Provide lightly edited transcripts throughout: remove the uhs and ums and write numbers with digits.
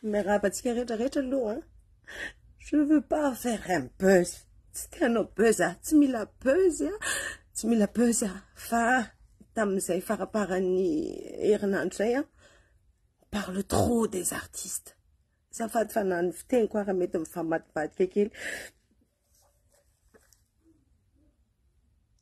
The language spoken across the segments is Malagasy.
Mais rabatsika lo, hein. Je veux pas faire un buzz. C'était un buzz, tu mets la buzz, tu mets la buzz, fa, tamzay faraparani herinandro on parle trop des artistes. Ça fait fanan fiteny quoi ramety mifamadimadika kely.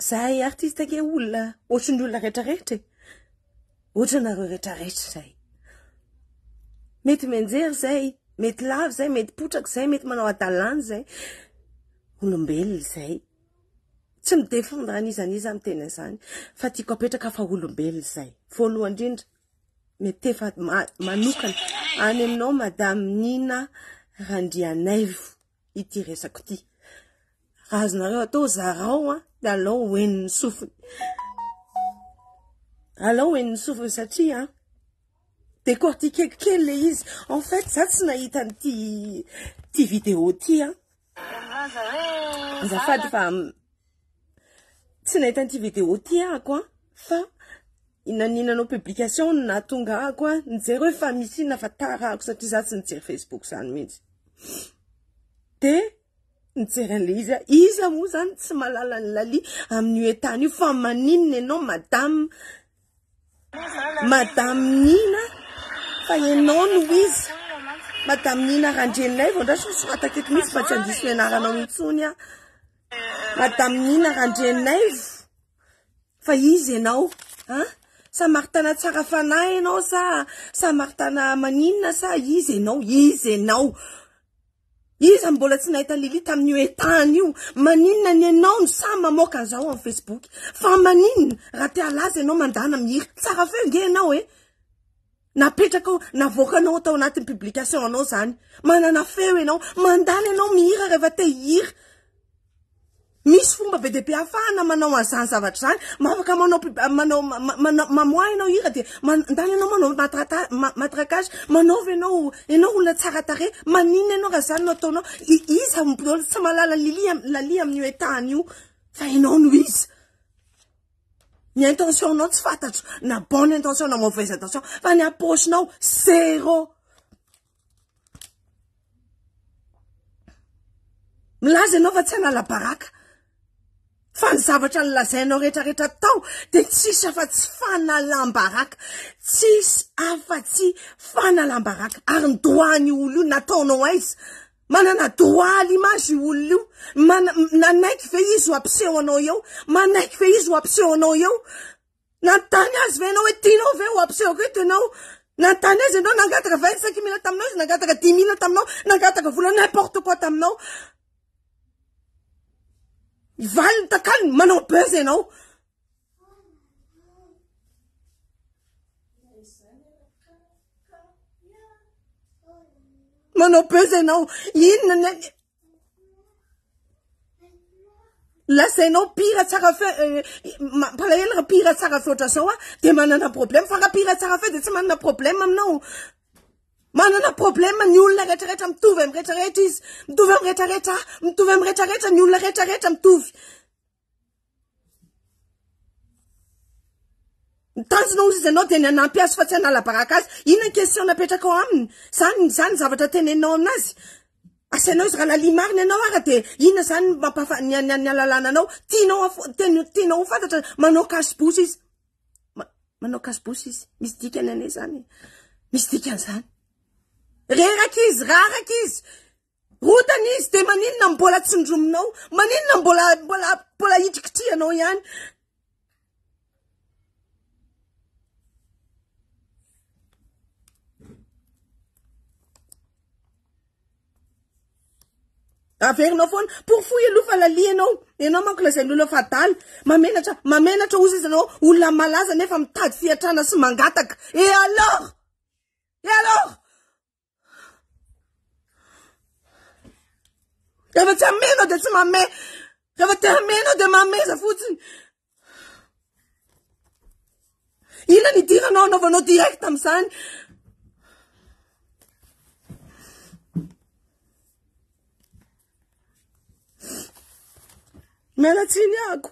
Zay artiste ke olona ohatran'ny olona rehetrarehetra. Ohatranareo rehetrarehetra zay. Mety menjery zay, mety lava zay, mety potraky zay, mety manao adalany zay. Olombelona zay. Tsy midefendre an'izaniza amin'ny tena zany. Fa tiako apetraka fa olombelona zay. Voalohany indrindra mety efa manokana any aminao Madame Nina Randrianaivo ity resako ity. Razonareo atao zarao da alao hoeniny sofiny. Alao hoeniny sofiny satria décortiquer kely le izy. En fait, ça tsy nahita ty vidéo ty azafady fa tsy nahita ty vidéo ty ako fa inaninanao publication na tonga ako nijery hoe fa misy na fa tarako satria za tsy nijery Facebook zany mihitsy. De nijery an'le izy moa zany tsy malala ny lali amin'ny etany io fa maninona ianao madame Nina fa ianao no izy Madame Nina Randrianaivo ndraso soratako eto mihitsy fa tsy andiso anaranao intsony Madame Nina Randrianaivo fa izy ianao sa martana tsara fanahy ianao sa martana maninona sa izy ianao izy mbola tsy nahita Lili tamin'io etany io maninona ny ianao no sa mamoaka an'izao amin'ny Facebook fa maninona raha te halaza ianao mandana mihira tsara feo nge ianao napetraka navoakanao tao anatin'ny publication anao zany manana feo ianao mandana ianao mihira rehefa te hihira. Misy fomba be depe afahana manao an'izany zavatra zany mafaka mamoa ianao hira de mandana ianao manao matraquage manaova ianao olona tsara tare maninona ianao raha zany no ataonao izy mbola tsy malala lali amin'io etany io fa ianao no izy. Ny intention-nao tsy fantatro na bonne intention na mauvaise intention fa ny aposinao zéro. Milaza ianao fa tsy hanala baraka fa ny zavatra nilazainao rehetrarehetra tao de tsisy afa-tsy fanalam-baraka tsisy afa-tsy fanalam-baraka ary ny droit-ny olo io nataonao aiza manana droit l'image olo io nanaiky ve izy ho ampiseho anao eo manaiky ve izy ho ampiseho anao eo nantany azy ve ianao hoe tianao ve ho ampiseho eto ianao nantany azy ianao nangataka 25,000 taminao izy nangataka 10,000 taminao nangataka vola n'importe quoi taminao valiny takany manao buzz ianao manao buzz ianao inona lasainao pire tsara fe palahelo raha pire tsara fe oatra zao de manana problème fa raha pire tsara fe de tsy manana problème aminao manana problème ny olona rehetrarehetra mitovy amin'ny rehetrarehetra izy mitovy amin'ny rehetrarehetra ny olona rehetrarehetra mitovy tanjonao izy ianao de ny anampy azy fa tsy hanala baraka azy inona question napetraka ao aminy zany zavatra tenenao aminazy asainao izy raha lali marina ianao ara de inona zany ny alalana anao tianao ho fantatra manao cache-bouche izy misy dikany ane zany misy dikany zany reraka izy rotany izy de maninona mbola tsindrominao maninona mbola hitrikitrihanao ihany averinao foana pour fouiller alofa lalia ianao manko lazain'ny olona fa adala mamenatra ozy izy ianao olona malaza nefa mitady fiatrana sy mangataka et alors rehefa tsy amenao de tsy mame rehefa te amenao de mameza fotsiny ina ny diranao anaovanao direct amin'izany mialatsiny ako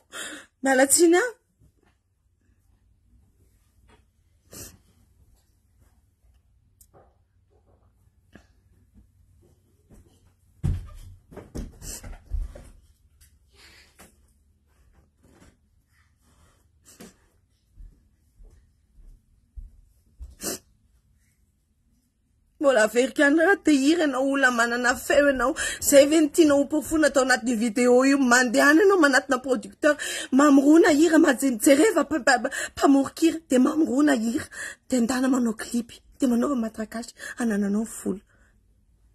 Mbola verikan raha tehira anao olona manana feo anao zay ve tianao pofona atao anaty vidéo io mandehana anao manatina producteur mamorona hira majereva mpamorikira de mamorona hira de ndana manao clip de manao matrakasy anananao folo.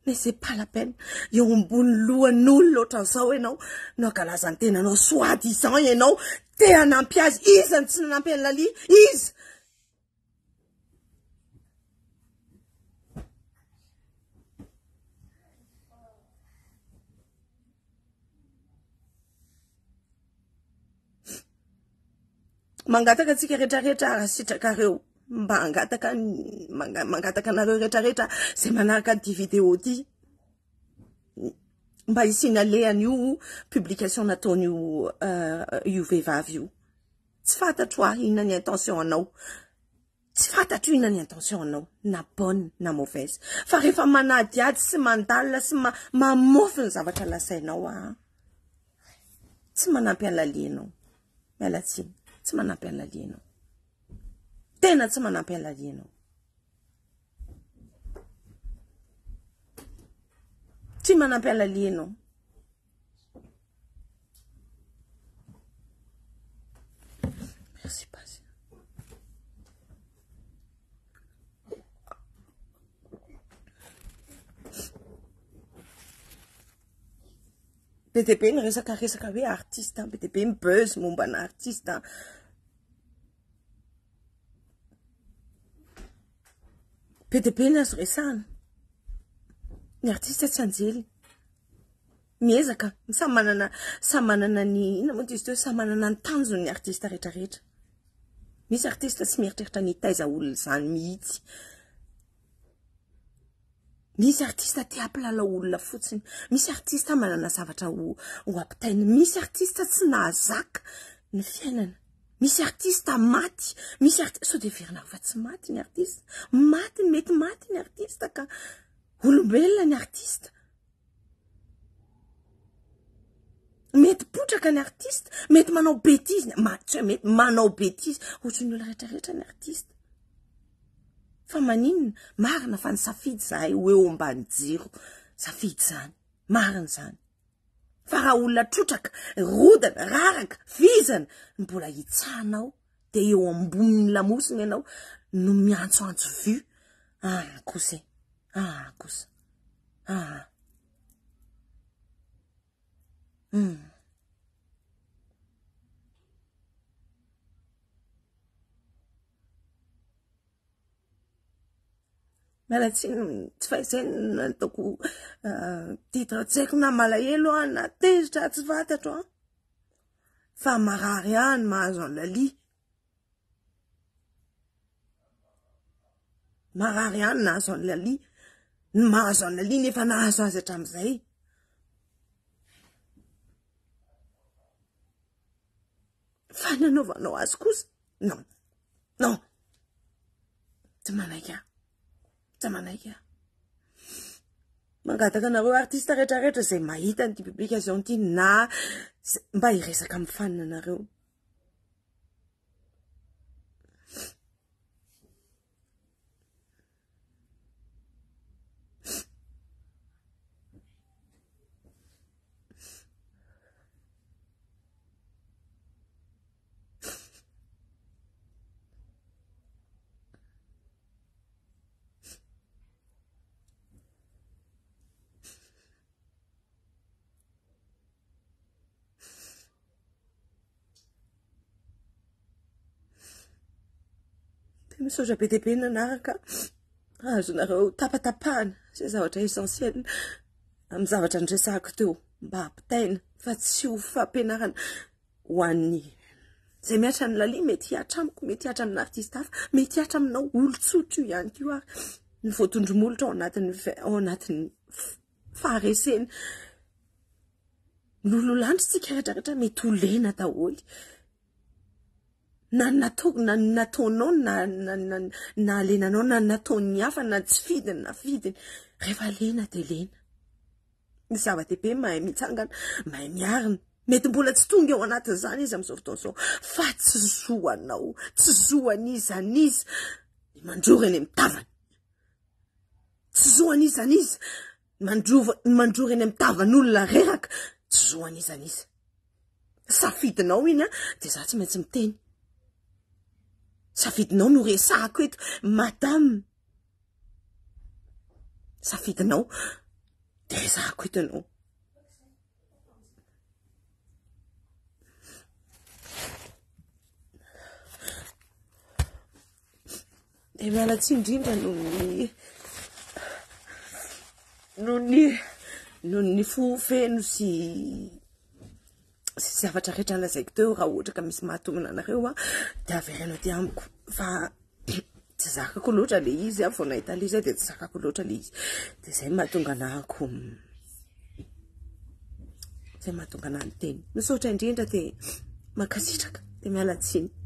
Mais c'est pas la peine. Yo ambony lohan'olo loatra zao enao no akalazany tenanao soi-disant enao te hanampy azy izy ny tsy nanampy an'la lia izy. Mangataka antsika rehetrarehetra raha sitrakareo mba mangataka anareo rehetrarehetra zay manaraka ty vidéo ty mba isinalean'io publication nataon'io io vehivavy io. Tsy fantatro inona ny intention anao, tsy fantatro inona ny intention anao, na bonne na mauvaise, fa rehefa manadiady sy mandalina sy mamofy ny zavatra lasainao tsy manampy an'la lianao. Mialatsiny, tsy manampy an'la lianao, tena tsy manampy an'la lianao. Tsy manampy an'la lianao. Merci pas. BTP resaka hoe artiste, BTP buzz momba na artiste. BTP nazo resana. Ny artiste tsy anjely. Miezaka, samy manana ny ina moa izy samy manana ny tanjony ny artiste rehetrarehetra. Misy artiste tsy mieritreritra ny taiza olona zany mihitsy. Misy artiste te hampilala olona fotsiny. Misy artiste manana zavatra ho ampitainy. Misy artiste tsy nahazaka ny fiainana. Misy artiste maty. Misy artiste so de verina fa tsy maty ny artiste. Maty mety maty ny artiste ka olombelona ny artiste. Mety potraka ny artiste, mety manao bêtise, mety manao bêtise, ohatran'ny olona rehetrarehetra ny artiste. Fa maninona marina fa ny safidy zahay ho eo ambany jiro, safidy zany, marina zany. Fa raha olona trotraka, rodana, raraka, vizana, mbola hitsanao, de eo ambony lamosina ianao no miantsoantso vy. Kosa. Kosa. Malatsiny tsy fahaizany nataoko titre tsy haiko na malahelo na tezitra tsy fantatro fa marary any mahazo an'la lia. Marary any nahazo an'la lia. Mahazo an'la lia nefa nahazo azy hatramin'izay. Fa nanaovanao azy kosa? Non. Tsy manaika. Mangataka anareo artiste rehetrarehetra zay mahita ny publication ty na mba hiresaka amin'ny fanina anareo. Misaotra BTP nanaraka azonareo tapatapahana zay zavatra essentiel amin'ny zavatra nresahako teo mba ampitaina fa tsy ho fampianarana ho an'ny zay miatra ny lalia mety hiatra amiko, mety hiatra amin'ny artiste hafa, mety hiatra aminao olon-tsotra io ihany koa ny voatondromolotra ao anatin'ny faharesena. Lololandritsika rehetrarehetra mety ho lena daholy. Na nataonao na alenanao na nataony hafa na tsy fidiny na fidiny rehefa lena de lena. Ny zava-dehibe mahay mitsangana, mahay miarina. Mety mbola tsy tonga eo anatin'izany izy amin'izao fotoana izao fa tsy zoanao, tsy zoan'iza n'iza ny mandrory any amin'ny tavany. tsy zoan'izany izy mandrory eny amitavan'olona reraka tsy zoan'izany izy safidinao iny de za tsy maintsy miteny safidinao no resahako eto madame safidinao de resahako eto ianao de mialatsy indrindra no ny fofeno sy zavatra rehetra lazaiko teo raha ohatra ka misy mahatonona anareo de averenao ty amiko fa tsy zakako loatra le izy vao nahita le izy de tsy zakako loatra le izy de zay mahatonga anahako zay mahatonga anah ny teny misaotra indrindra de mankasitraka de mialatsiny